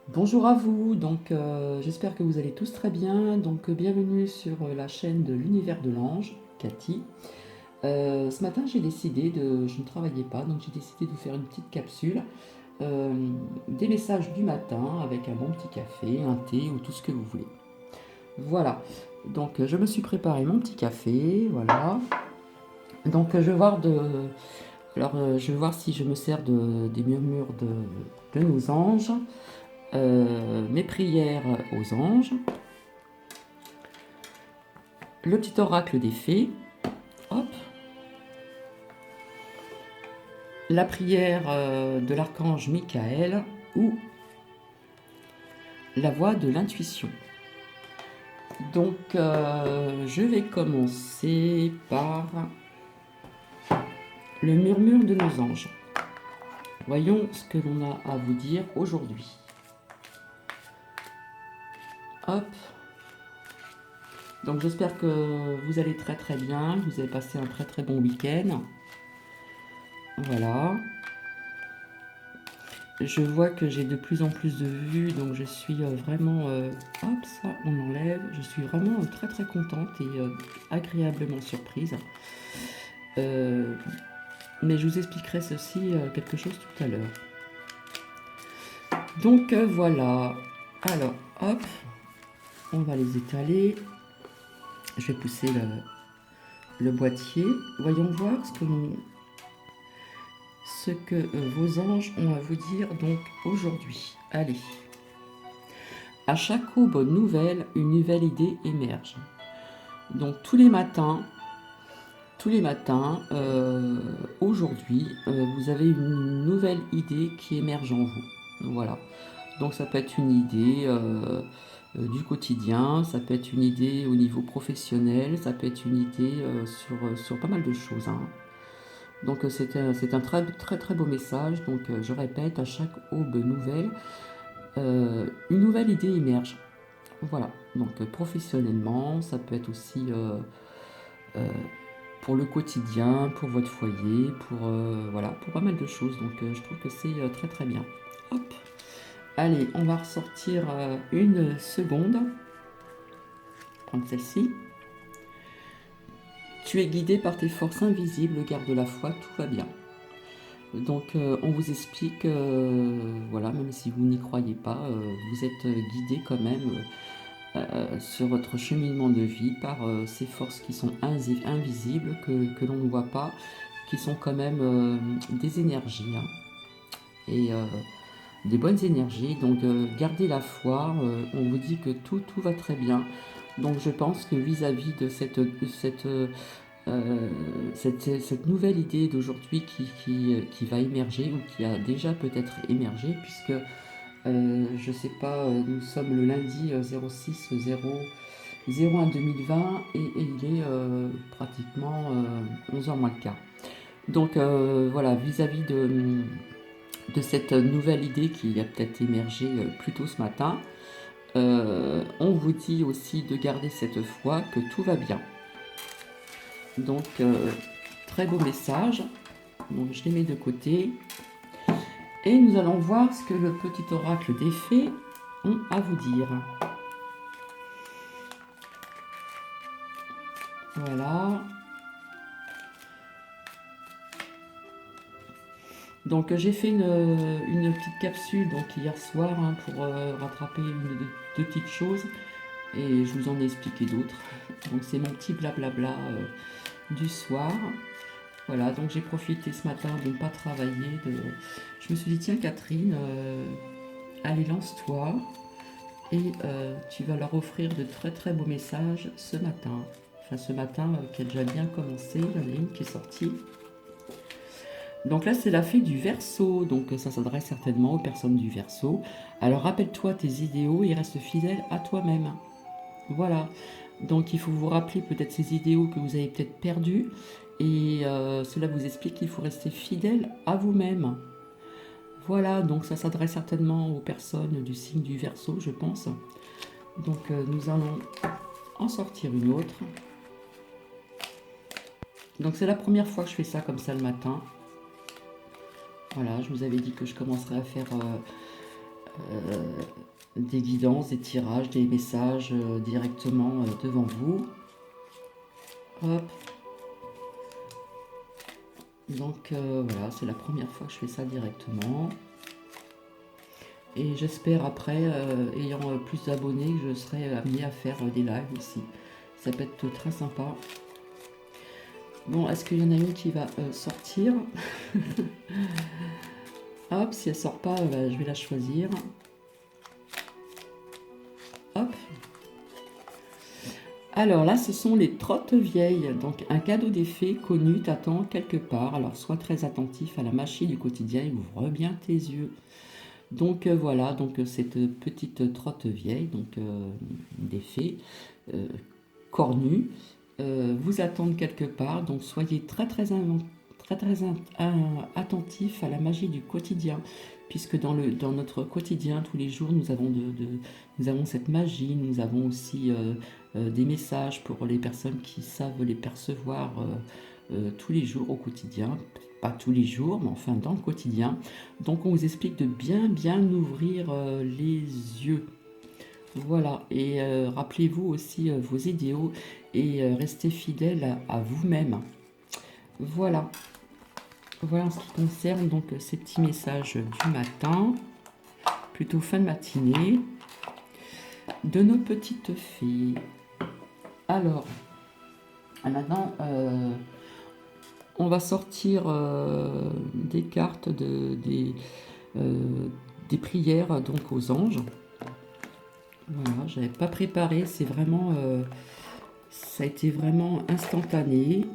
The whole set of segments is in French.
Bonjour à vous, j'espère que vous allez tous très bien. Bienvenue sur la chaîne de l'univers de l'ange, Cathy. Ce matin je ne travaillais pas, donc j'ai décidé de vous faire une petite capsule euh, des messages du matin avec un bon petit café, un thé ou tout ce que vous voulez. Voilà, je me suis préparé mon petit café, voilà. Je vais voir je vais voir si je me sers des murmures de nos anges. Mes prières aux anges, le petit oracle des fées, hop, la prière de l'archange Michael ou la voix de l'intuition. Je vais commencer par le murmure de nos anges. Voyons ce que l'on a à vous dire aujourd'hui. Hop. Donc j'espère que vous allez très très bien, que vous avez passé un très très bon week-end. Voilà. Je vois que j'ai de plus en plus de vues, donc je suis vraiment... hop, ça, on enlève. Je suis vraiment très très contente et agréablement surprise. Euh, mais je vous expliquerai ceci, quelque chose tout à l'heure. Voilà. Alors, hop, on va les étaler. Je vais pousser le boîtier. Voyons voir ce que vos anges ont à vous dire donc aujourd'hui. Allez. À chaque aube nouvelle, une nouvelle idée émerge. Donc tous les matins, aujourd'hui, vous avez une nouvelle idée qui émerge en vous. Voilà. Donc ça peut être une idée du quotidien, ça peut être une idée au niveau professionnel, ça peut être une idée sur pas mal de choses, hein. C'est un très très très beau message. Je répète, à chaque aube nouvelle, une nouvelle idée émerge. Voilà, professionnellement, ça peut être aussi euh, pour le quotidien, pour votre foyer, voilà, pour pas mal de choses. Je trouve que c'est très très bien. Hop, allez, on va ressortir une seconde. Prendre celle-ci. Tu es guidé par tes forces invisibles, garde la foi, tout va bien. On vous explique, voilà, même si vous n'y croyez pas, vous êtes guidé quand même sur votre cheminement de vie par ces forces qui sont invisibles, que l'on ne voit pas, qui sont quand même des énergies, hein, et des bonnes énergies. Gardez la foi, on vous dit que tout va très bien. Donc je pense que vis-à-vis de cette nouvelle idée d'aujourd'hui qui va émerger ou qui a déjà peut-être émergé, puisque je sais pas, nous sommes le lundi 06 01 2020 et il est pratiquement 11h moins le quart. Voilà, vis-à-vis de cette nouvelle idée qui a peut-être émergé plus tôt ce matin, on vous dit aussi de garder cette foi que tout va bien. Donc, très beau message. Donc, je les mets de côté. Et nous allons voir ce que le petit oracle des fées ont à vous dire. Voilà. J'ai fait une petite capsule hier soir, hein, pour rattraper deux petites choses. Et je vous en ai expliqué d'autres. Donc c'est mon petit blablabla du soir. Voilà, donc j'ai profité ce matin de ne pas travailler. Je me suis dit, tiens Catherine, allez lance-toi. Et tu vas leur offrir de très très beaux messages ce matin. Enfin ce matin qui a déjà bien commencé, il y en a une qui est sortie. Donc là c'est la fée du Verseau, donc ça s'adresse certainement aux personnes du Verseau. Alors rappelle-toi tes idéaux et reste fidèle à toi-même. Voilà, donc il faut vous rappeler peut-être ces idéaux que vous avez peut-être perdus et cela vous explique qu'il faut rester fidèle à vous-même. Voilà, donc ça s'adresse certainement aux personnes du signe du Verseau, je pense. Nous allons en sortir une autre. Donc c'est la première fois que je fais ça comme ça le matin. Voilà, je vous avais dit que je commencerai à faire des guidances, des tirages, des messages directement devant vous. Hop. Donc voilà, c'est la première fois que je fais ça directement. Et j'espère après, ayant plus d'abonnés, que je serai amenée à faire des lives aussi. Ça peut être très sympa. Bon, est-ce qu'il y en a une qui va sortir? Hop, si elle sort pas, je vais la choisir. Hop. Alors là, ce sont les trottes vieilles. Donc, un cadeau des fées connu t'attend quelque part. Alors, sois très attentif à la machine du quotidien et ouvre bien tes yeux. Donc, voilà, donc cette petite trotte vieille, donc des fées cornues, vous attendent quelque part. Donc, soyez très attentif à la magie du quotidien, puisque dans notre quotidien, tous les jours, nous avons cette magie, nous avons aussi des messages pour les personnes qui savent les percevoir tous les jours au quotidien, pas tous les jours, mais enfin dans le quotidien. Donc on vous explique de bien ouvrir les yeux. Voilà, et rappelez-vous aussi vos idéaux et restez fidèle à vous-même. Voilà. Voilà en ce qui concerne donc ces petits messages du matin, plutôt fin de matinée, de nos petites filles. Alors, maintenant, on va sortir des cartes des prières donc aux anges. Voilà, j'avais pas préparé, c'est vraiment, ça a été vraiment instantané,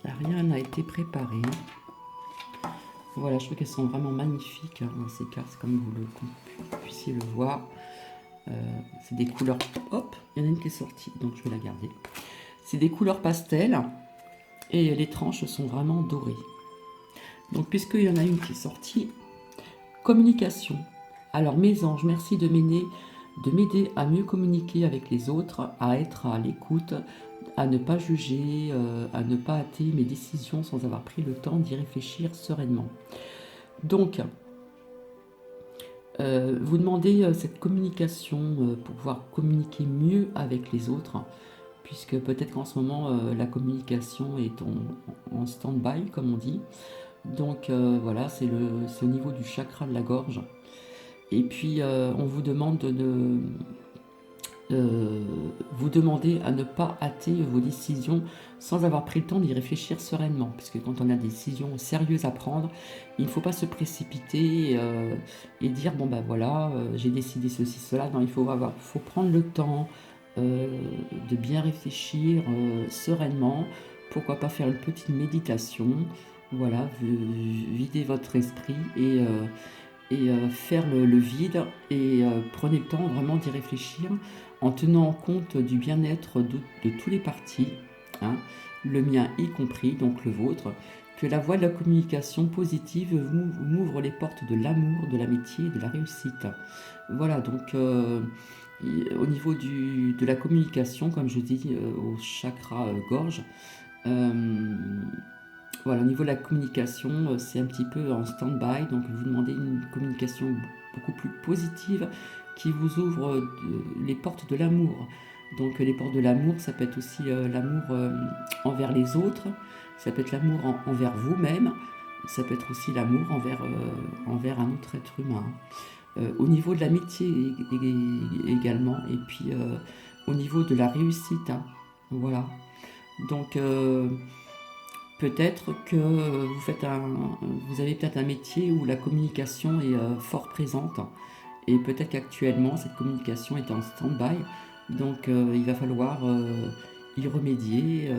rien n'a été préparé. Voilà, je trouve qu'elles sont vraiment magnifiques, hein, ces cartes, comme vous puissiez le voir. C'est des couleurs, hop, il y en a une qui est sortie, donc je vais la garder. C'est des couleurs pastel, et les tranches sont vraiment dorées. Donc, puisqu'il y en a une qui est sortie, communication. Alors, mes anges, merci de m'aider à mieux communiquer avec les autres, à être à l'écoute, à ne pas juger, à ne pas hâter mes décisions sans avoir pris le temps d'y réfléchir sereinement. Donc, vous demandez cette communication pour pouvoir communiquer mieux avec les autres, puisque peut-être qu'en ce moment, la communication est en stand-by, comme on dit. Donc, voilà, c'est au niveau du chakra de la gorge. Et puis, on vous demande vous demandez à ne pas hâter vos décisions sans avoir pris le temps d'y réfléchir sereinement. Parce que quand on a des décisions sérieuses à prendre, il ne faut pas se précipiter et dire bon ben voilà, j'ai décidé ceci, cela. Non, il faut prendre le temps de bien réfléchir sereinement. Pourquoi pas faire une petite méditation. Voilà, vider votre esprit et faire le vide et prenez le temps vraiment d'y réfléchir en tenant compte du bien-être de tous les partis, hein, le mien y compris, donc le vôtre, que la voie de la communication positive m'ouvre les portes de l'amour, de l'amitié et de la réussite. Voilà, donc au niveau de la communication, comme je dis, au chakra gorge, voilà, au niveau de la communication, c'est un petit peu en stand-by, donc vous demandez une communication beaucoup plus positive qui vous ouvre les portes de l'amour. Donc les portes de l'amour, ça peut être aussi l'amour envers les autres, ça peut être l'amour envers vous-même, ça peut être aussi l'amour envers un autre être humain. Au niveau de l'amitié également, et puis au niveau de la réussite, hein, voilà. Donc peut-être que vous avez peut-être un métier où la communication est fort présente et peut-être qu'actuellement cette communication est en stand-by, donc il va falloir y remédier,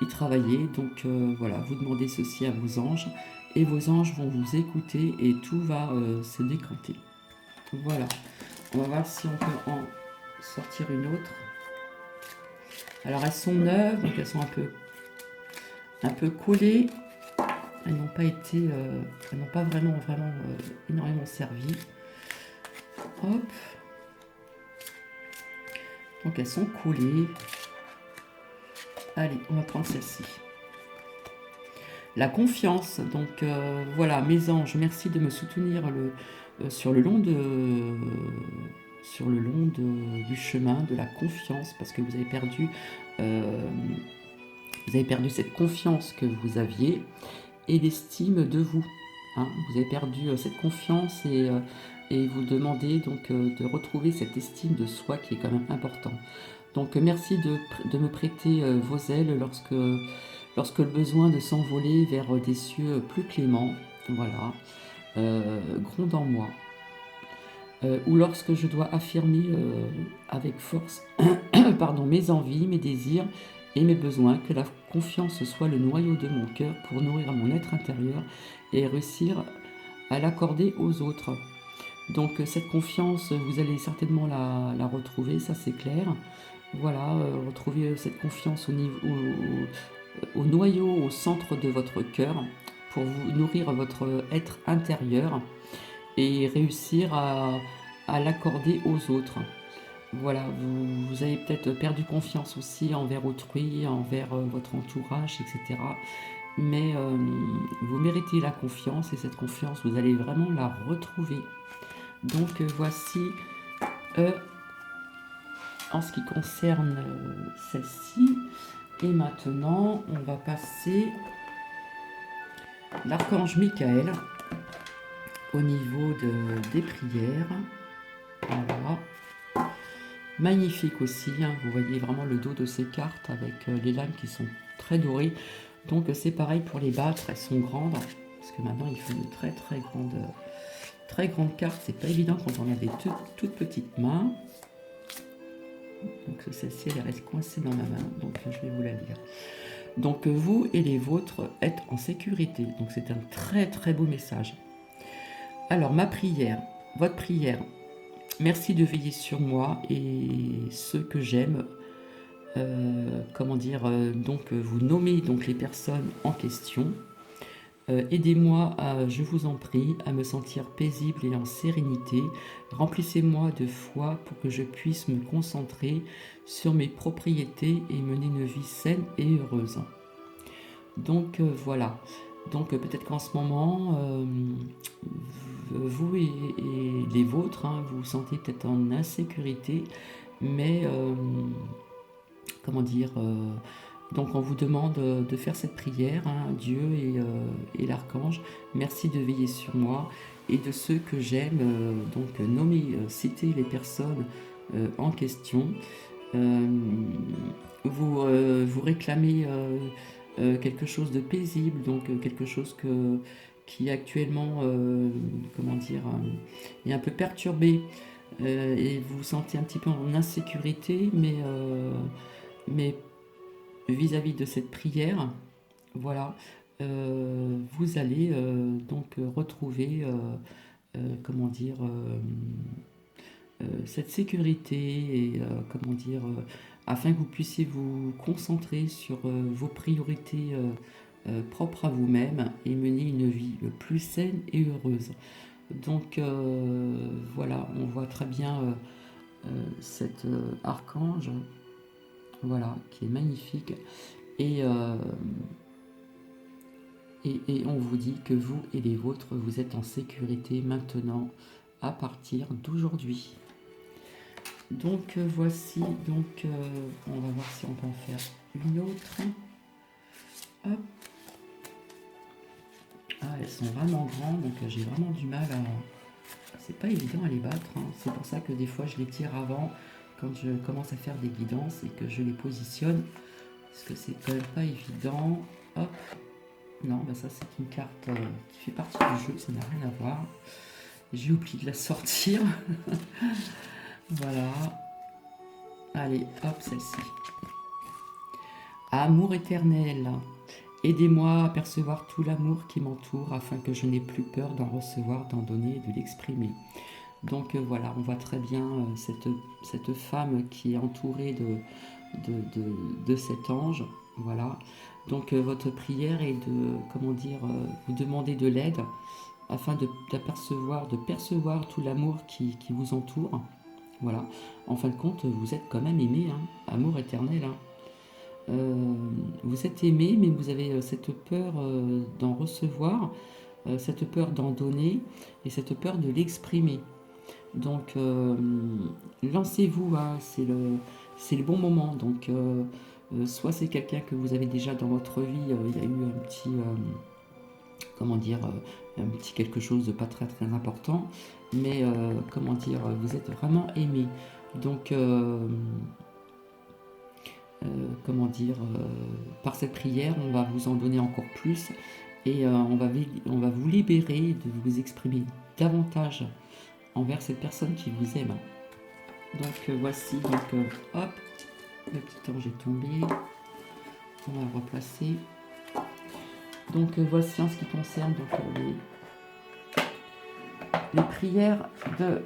y travailler. Donc voilà, vous demandez ceci à vos anges et vos anges vont vous écouter et tout va se décanter. Voilà, on va voir si on peut en sortir une autre. Alors elles sont neuves, donc elles sont un peu collées, elles n'ont pas été, elles n'ont pas vraiment énormément servi. Hop, donc elles sont collées. Allez, on va prendre celle-ci. La confiance, donc voilà, mes anges, merci de me soutenir sur le long du chemin de la confiance, parce que euh, vous avez perdu cette confiance que vous aviez et l'estime de vous. Hein. Vous avez perdu cette confiance et vous demandez donc de retrouver cette estime de soi qui est quand même important. Donc merci de me prêter vos ailes lorsque le besoin de s'envoler vers des cieux plus cléments, voilà, gronde en moi. Ou lorsque je dois affirmer avec force pardon, mes envies, mes désirs et mes besoins, que la confiance soit le noyau de mon cœur pour nourrir mon être intérieur et réussir à l'accorder aux autres. Donc cette confiance, vous allez certainement la retrouver, ça c'est clair. Voilà, retrouver cette confiance au noyau, au centre de votre cœur pour vous nourrir votre être intérieur et réussir à l'accorder aux autres. Voilà, vous avez peut-être perdu confiance aussi envers autrui, envers votre entourage, etc. Mais vous méritez la confiance et cette confiance, vous allez vraiment la retrouver. Donc voici en ce qui concerne celle-ci. Et maintenant, on va passer l'archange Michael au niveau des prières. Voilà. Magnifique aussi, hein. Vous voyez vraiment le dos de ces cartes avec les lames qui sont très dorées. Donc c'est pareil pour les battre, elles sont grandes, parce que maintenant il faut de très grandes cartes. C'est pas évident quand on a des toutes petites mains. Donc celle-ci elle reste coincée dans ma main, donc je vais vous la lire. Donc vous et les vôtres êtes en sécurité. Donc c'est un très beau message. Alors ma prière, votre prière. Merci de veiller sur moi et ceux que j'aime. Donc vous nommez donc les personnes en question. Aidez-moi, je vous en prie, à me sentir paisible et en sérénité. Remplissez-moi de foi pour que je puisse me concentrer sur mes propriétés et mener une vie saine et heureuse. Donc voilà. Donc peut-être qu'en ce moment, vous et les vôtres, hein, vous vous sentez peut-être en insécurité, mais donc on vous demande de faire cette prière, hein, Dieu et l'archange. Merci de veiller sur moi et de ceux que j'aime. Donc citez les personnes en question. Vous réclamez quelque chose de paisible, donc quelque chose qui actuellement, est un peu perturbé et vous vous sentez un petit peu en insécurité, mais vis-à-vis de cette prière, voilà, vous allez donc retrouver, cette sécurité et afin que vous puissiez vous concentrer sur vos priorités propres à vous-même et mener une vie plus saine et heureuse. Donc voilà, on voit très bien cet archange, voilà, qui est magnifique et on vous dit que vous et les vôtres, vous êtes en sécurité maintenant à partir d'aujourd'hui. Donc voici, on va voir si on peut en faire une autre. Hop. Ah, elles sont vraiment grandes, donc j'ai vraiment du mal à... C'est pas évident à les battre, hein. C'est pour ça que des fois je les tire avant, quand je commence à faire des guidances et que je les positionne, parce que c'est quand même pas évident. Hop. Non, ça c'est une carte qui fait partie du jeu, ça n'a rien à voir. J'ai oublié de la sortir. Voilà. Allez, hop, celle-ci. Amour éternel, aidez-moi à percevoir tout l'amour qui m'entoure afin que je n'ai plus peur d'en recevoir, d'en donner et de l'exprimer. Donc voilà, on voit très bien cette femme qui est entourée de cet ange. Voilà. Donc votre prière est vous demander de l'aide afin de percevoir tout l'amour qui vous entoure. Voilà. En fin de compte, vous êtes quand même aimé, hein. Amour éternel, hein. Vous êtes aimé, mais vous avez cette peur d'en recevoir. cette peur d'en donner et cette peur de l'exprimer. Donc lancez-vous, hein, c'est le bon moment. Donc soit c'est quelqu'un que vous avez déjà dans votre vie, il y a eu un petit, comment dire, un petit quelque chose de pas très très important, mais comment dire, vous êtes vraiment aimé. Donc comment dire, par cette prière, on va vous en donner encore plus et on va vous libérer de vous exprimer davantage envers cette personne qui vous aime. Donc voici, donc hop, le petit ange est tombé, on va le replacer. Donc voici en ce qui concerne donc, les prières de...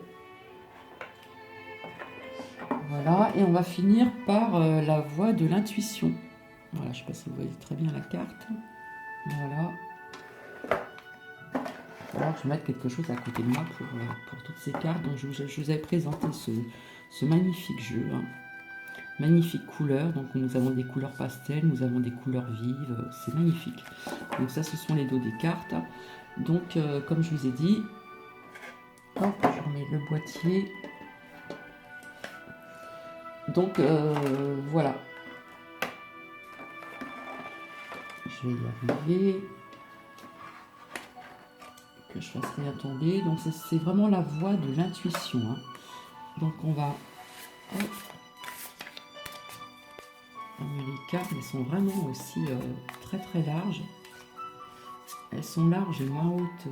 Voilà, et on va finir par la voie de l'intuition. Voilà, je ne sais pas si vous voyez très bien la carte. Voilà. Alors, je vais mettre quelque chose à côté de moi pour toutes ces cartes. Donc, je vous ai présenté ce magnifique jeu. Hein. Magnifique couleur. Donc, nous avons des couleurs pastel, nous avons des couleurs vives. C'est magnifique. Donc, ça, ce sont les dos des cartes. Donc, comme je vous ai dit, hop, je remets le boîtier. Donc, voilà. Je vais y arriver. Que je fasse rien tomber. Donc c'est vraiment la voie de l'intuition. Hein. Donc on va... Hop. Les cartes, elles sont vraiment aussi très très larges. Elles sont larges et moins hautes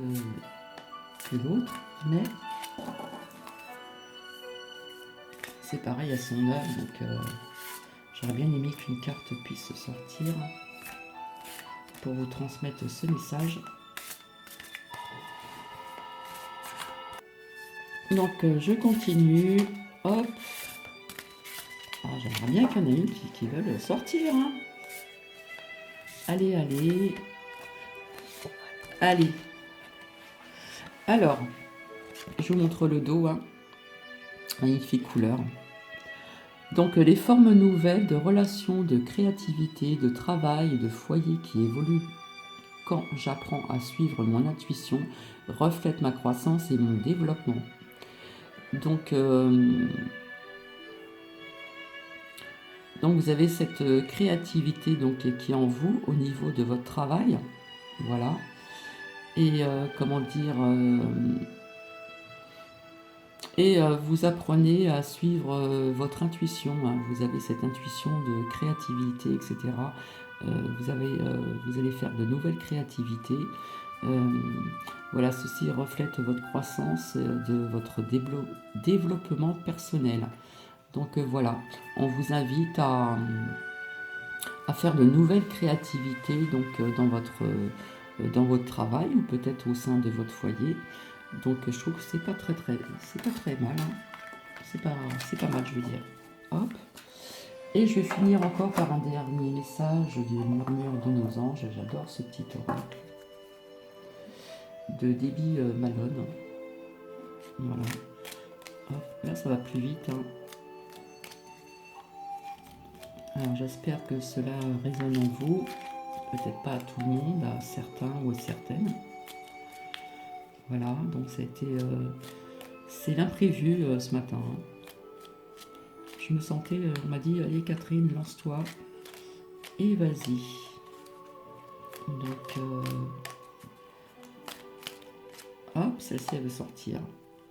que l'autre, mais c'est pareil à son œuvre. Donc j'aurais bien aimé qu'une carte puisse sortir pour vous transmettre ce message. Donc je continue, hop. Ah, j'aimerais bien qu'il y en ait une qui veulent sortir. Hein. Allez, allez. Allez. Alors, je vous montre le dos. Hein. Magnifique couleur. Donc les formes nouvelles de relations, de créativité, de travail et de foyer qui évoluent quand j'apprends à suivre mon intuition reflètent ma croissance et mon développement. Donc vous avez cette créativité donc, qui est en vous au niveau de votre travail. Voilà. Et comment dire... vous apprenez à suivre votre intuition. Hein. Vous avez cette intuition de créativité, etc. Vous allez faire de nouvelles créativités. Voilà, ceci reflète votre croissance, de votre développement personnel. Donc voilà, on vous invite à faire de nouvelles créativités donc, dans votre travail ou peut-être au sein de votre foyer. Donc je trouve que c'est pas très mal. Hein. C'est pas mal, je veux dire. Hop. Et je vais finir encore par un dernier message du murmure de nos anges. J'adore ce petit oracle de Debbie Malone. Voilà. Hop. Là, ça va plus vite. Hein. Alors j'espère que cela résonne en vous. Peut-être pas à tout le monde, à certains ou à certaines. Voilà, donc c'est l'imprévu ce matin. Hein. Je me sentais, on m'a dit, allez Catherine, lance-toi et vas-y. Donc, hop, celle-ci elle veut sortir.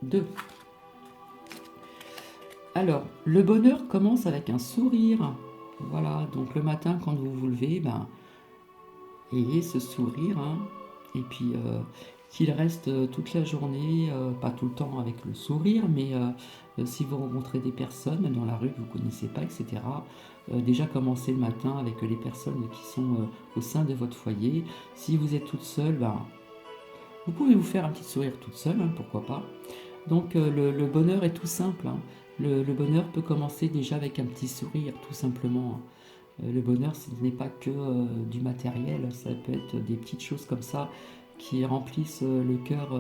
2. Alors, le bonheur commence avec un sourire. Voilà, donc le matin quand vous vous levez, ben, ayez ce sourire. Hein, et puis, qu'il reste toute la journée, pas tout le temps avec le sourire, mais si vous rencontrez des personnes dans la rue que vous ne connaissez pas, etc., déjà commencez le matin avec les personnes qui sont au sein de votre foyer. Si vous êtes toute seule, ben, vous pouvez vous faire un petit sourire toute seule, hein, pourquoi pas. Donc le bonheur est tout simple. Hein. Le bonheur peut commencer déjà avec un petit sourire, tout simplement. Le bonheur, ce n'est pas que du matériel, ça peut être des petites choses comme ça qui remplissent le cœur,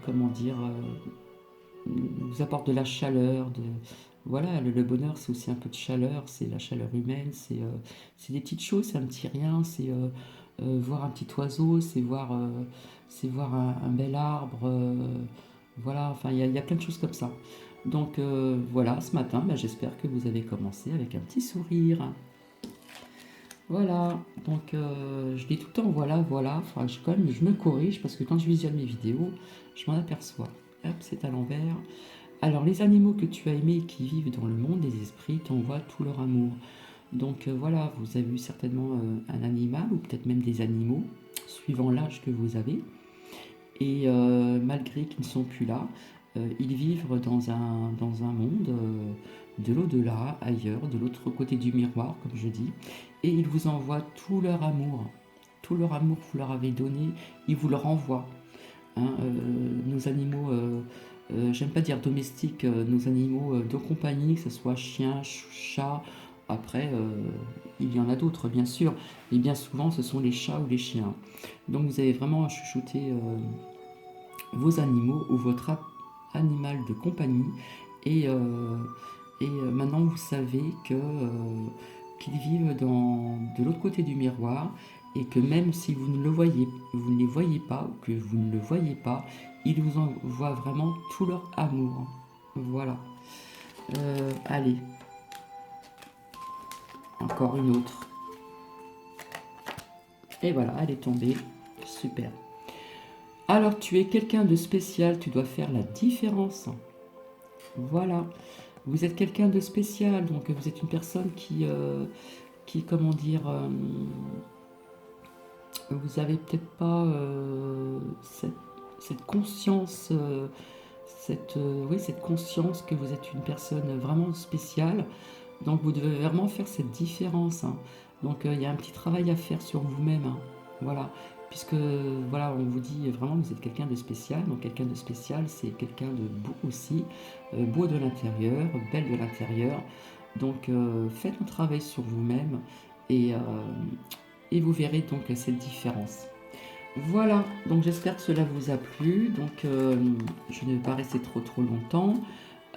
comment dire, vous apportent de la chaleur. Voilà, le bonheur, c'est aussi un peu de chaleur, c'est la chaleur humaine, c'est des petites choses, c'est un petit rien, c'est voir un petit oiseau, c'est voir un bel arbre. Voilà, enfin, il y a plein de choses comme ça. Donc voilà, ce matin, bah, j'espère que vous avez commencé avec un petit sourire. Voilà, donc je dis tout le temps voilà, voilà, faudra que quand même je me corrige parce que quand je visionne mes vidéos, je m'en aperçois. Hop, c'est à l'envers. Alors, les animaux que tu as aimés et qui vivent dans le monde des esprits t'envoient tout leur amour. Donc voilà, vous avez eu certainement un animal ou peut-être même des animaux, suivant l'âge que vous avez. Et malgré qu'ils ne sont plus là, ils vivent dans un monde de l'au-delà, ailleurs, de l'autre côté du miroir, comme je dis. Et ils vous envoient tout leur amour. Tout leur amour que vous leur avez donné, ils vous le renvoient. Hein, nos animaux, j'aime pas dire domestiques, nos animaux de compagnie, que ce soit chien, chat, après, il y en a d'autres, bien sûr, mais bien souvent, ce sont les chats ou les chiens. Donc, vous avez vraiment chuchoté vos animaux ou votre animal de compagnie, et, maintenant, vous savez qu'ils vivent de l'autre côté du miroir, et que même si vous ne les voyez pas, ou que vous ne le voyez pas, ils vous envoient vraiment tout leur amour. Voilà. Allez, encore une autre. Et voilà, elle est tombée. Super. Alors, tu es quelqu'un de spécial, tu dois faire la différence. Voilà. Vous êtes quelqu'un de spécial, donc vous êtes une personne comment dire, vous avez peut-être pas cette conscience, oui, cette conscience que vous êtes une personne vraiment spéciale. Donc vous devez vraiment faire cette différence, hein. Donc il y a un petit travail à faire sur vous-même, hein. Voilà. Puisque voilà, on vous dit vraiment que vous êtes quelqu'un de spécial. Donc quelqu'un de spécial, c'est quelqu'un de beau aussi, beau de l'intérieur, belle de l'intérieur. Donc faites un travail sur vous-même, et, euh, et vous verrez donc cette différence. Voilà, donc j'espère que cela vous a plu. Donc je ne vais pas rester trop longtemps.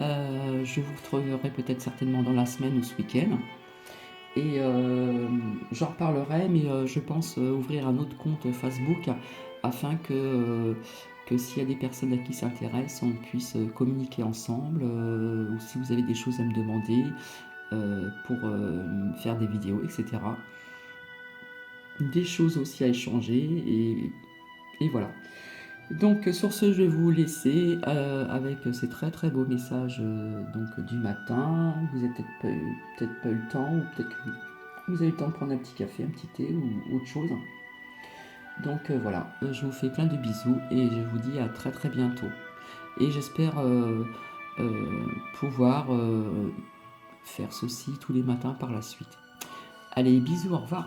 Je vous retrouverai peut-être certainement dans la semaine ou ce week-end. Et j'en reparlerai, mais je pense ouvrir un autre compte Facebook afin que s'il y a des personnes à qui ça intéresse, on puisse communiquer ensemble, ou si vous avez des choses à me demander pour faire des vidéos, etc. Des choses aussi à échanger, et voilà. Donc sur ce, je vais vous laisser avec ces très beaux messages donc du matin. Vous n'avez peut-être pas eu le temps, ou peut-être que vous avez eu le temps de prendre un petit café, un petit thé ou autre chose. Donc voilà, je vous fais plein de bisous et je vous dis à très bientôt. Et j'espère pouvoir faire ceci tous les matins par la suite. Allez, bisous, au revoir.